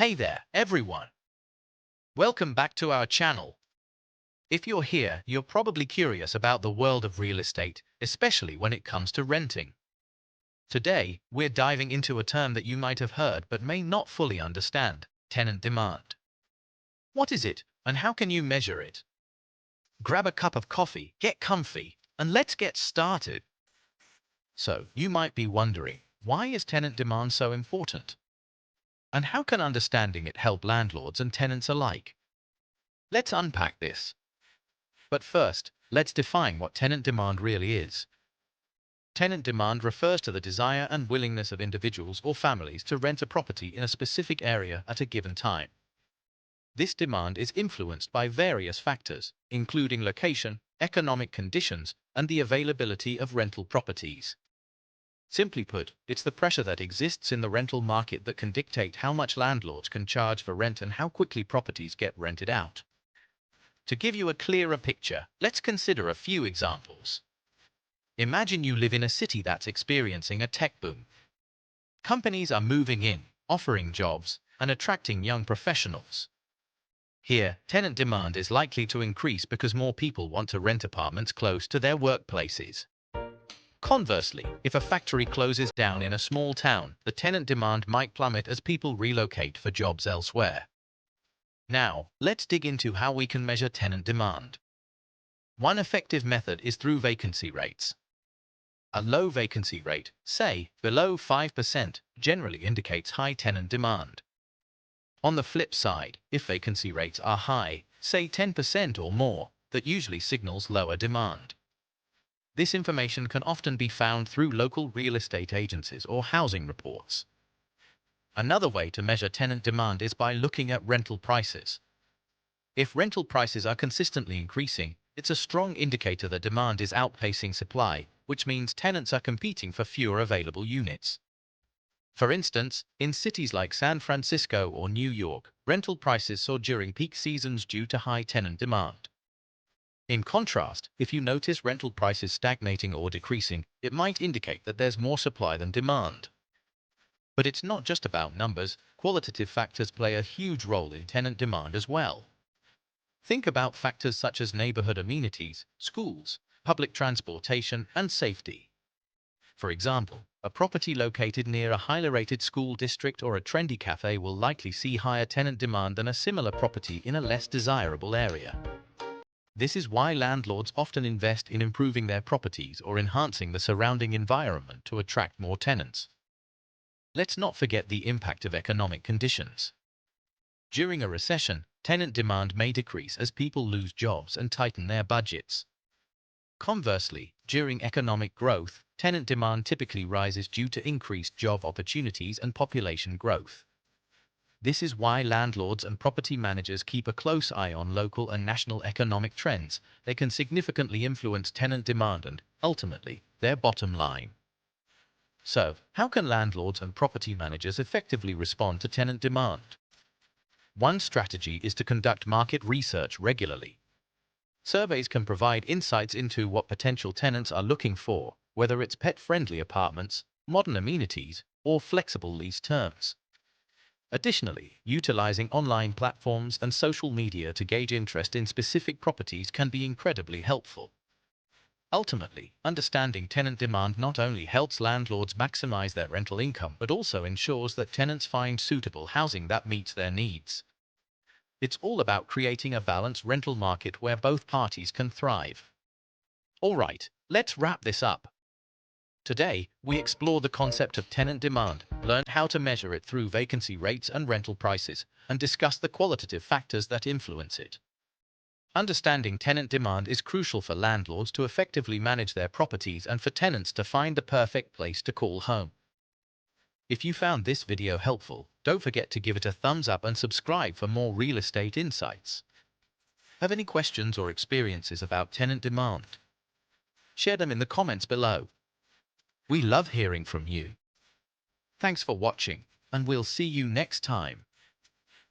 Hey there, everyone! Welcome back to our channel. If you're here, you're probably curious about the world of real estate, especially when it comes to renting. Today, we're diving into a term that you might have heard but may not fully understand: tenant demand. What is it, and how can you measure it? Grab a cup of coffee, get comfy, and let's get started. So, you might be wondering, why is tenant demand so important? And how can understanding it help landlords and tenants alike? Let's unpack this. But first, let's define what tenant demand really is. Tenant demand refers to the desire and willingness of individuals or families to rent a property in a specific area at a given time. This demand is influenced by various factors, including location, economic conditions, and the availability of rental properties. Simply put, it's the pressure that exists in the rental market that can dictate how much landlords can charge for rent and how quickly properties get rented out. To give you a clearer picture, let's consider a few examples. Imagine you live in a city that's experiencing a tech boom. Companies are moving in, offering jobs, and attracting young professionals. Here, tenant demand is likely to increase because more people want to rent apartments close to their workplaces. Conversely, if a factory closes down in a small town, the tenant demand might plummet as people relocate for jobs elsewhere. Now, let's dig into how we can measure tenant demand. One effective method is through vacancy rates. A low vacancy rate, say, below 5%, generally indicates high tenant demand. On the flip side, if vacancy rates are high, say 10% or more, that usually signals lower demand. This information can often be found through local real estate agencies or housing reports. Another way to measure tenant demand is by looking at rental prices. If rental prices are consistently increasing, it's a strong indicator that demand is outpacing supply, which means tenants are competing for fewer available units. For instance, in cities like San Francisco or New York, rental prices soar during peak seasons due to high tenant demand. In contrast, if you notice rental prices stagnating or decreasing, it might indicate that there's more supply than demand. But it's not just about numbers. Qualitative factors play a huge role in tenant demand as well. Think about factors such as neighborhood amenities, schools, public transportation, and safety. For example, a property located near a highly rated school district or a trendy cafe will likely see higher tenant demand than a similar property in a less desirable area. This is why landlords often invest in improving their properties or enhancing the surrounding environment to attract more tenants. Let's not forget the impact of economic conditions. During a recession, tenant demand may decrease as people lose jobs and tighten their budgets. Conversely, during economic growth, tenant demand typically rises due to increased job opportunities and population growth. This is why landlords and property managers keep a close eye on local and national economic trends. They can significantly influence tenant demand and, ultimately, their bottom line. So, how can landlords and property managers effectively respond to tenant demand? One strategy is to conduct market research regularly. Surveys can provide insights into what potential tenants are looking for, whether it's pet-friendly apartments, modern amenities, or flexible lease terms. Additionally, utilizing online platforms and social media to gauge interest in specific properties can be incredibly helpful. Ultimately, understanding tenant demand not only helps landlords maximize their rental income but also ensures that tenants find suitable housing that meets their needs. It's all about creating a balanced rental market where both parties can thrive. Alright, let's wrap this up. Today, we explore the concept of tenant demand, learned how to measure it through vacancy rates and rental prices, and discuss the qualitative factors that influence it. Understanding tenant demand is crucial for landlords to effectively manage their properties and for tenants to find the perfect place to call home. If you found this video helpful, don't forget to give it a thumbs up and subscribe for more real estate insights. Have any questions or experiences about tenant demand? Share them in the comments below. We love hearing from you. Thanks for watching, and we'll see you next time.